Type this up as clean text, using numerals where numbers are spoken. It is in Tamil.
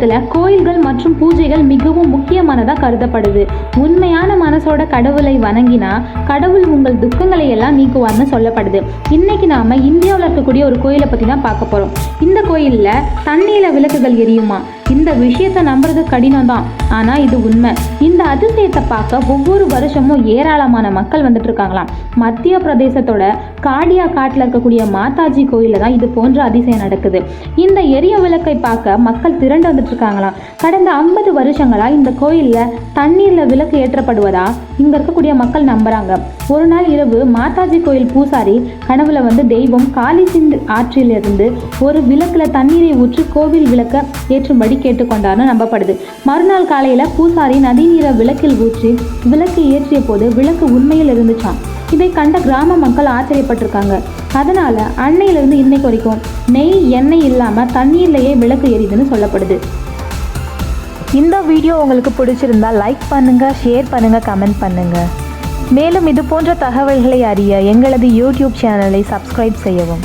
காலத்தில் கோயில்கள் மற்றும் பூஜைகள் மிகவும் முக்கியமானதாக கருதப்படுது. உண்மையான மனசோட கடவுளை வணங்கினா கடவுள் உங்கள் துக்கங்களை எல்லாம் நீக்குவார்னு சொல்லப்படுது. இன்னைக்கு நாம் இந்தியாவில் இருக்கக்கூடிய ஒரு கோயிலை பற்றி தான் பார்க்க போகிறோம். இந்த கோயிலில் தண்ணியில் விளக்குகள் எரியுமா? இந்த விஷயத்தை நம்புறது கடினம் தான், ஆனால் இது உண்மை. இந்த அதிசயத்தை பார்க்க ஒவ்வொரு வருஷமும் ஏராளமான மக்கள் வந்துட்டு இருக்காங்களாம். மத்திய பிரதேசத்தோட காடியா காட்டில் இருக்கக்கூடிய மாதாஜி கோயிலில் தான் இது போன்ற அதிசயம் நடக்குது. இந்த எரிய விளக்கை பார்க்க மக்கள் திரண்டு வந்துட்டு இருக்காங்களாம். கடந்த 50 வருஷங்களாக இந்த கோயிலில் தண்ணீரில் விளக்கு ஏற்றப்படுவதா இங்கே இருக்கக்கூடிய மக்கள் நம்புறாங்க. ஒரு நாள் இரவு மாதாஜி கோயில் பூசாரி கனவுல தெய்வம் காளி சிந்து ஆற்றிலிருந்து ஒரு விளக்கில் தண்ணீரை ஊற்றி கோவில் விளக்க ஏற்றும்படி கேட்டுக்கொண்டார்னு நம்பப்படுது. மறுநாள் காலையில் பூசாரி நதி நீரை விளக்கில் ஊற்றி விளக்கு ஏற்றிய போது விளக்கு உண்மையில் இருந்துச்சாம். இதை கண்ட கிராம மக்கள் ஆச்சரியப்பட்டிருக்காங்க. அதனால அன்னையிலிருந்து இன்னைக்கு வரைக்கும் நெய் எண்ணெய் இல்லாமல் தண்ணீர்லேயே விளக்கு எரியுதுன்னு சொல்லப்படுது. இந்த வீடியோ உங்களுக்கு பிடிச்சிருந்தா லைக் பண்ணுங்கள், ஷேர் பண்ணுங்கள், கமெண்ட் பண்ணுங்கள். மேலும் இது போன்ற தகவல்களை அறிய எங்களது யூடியூப் சேனலை சப்ஸ்கிரைப் செய்யவும்.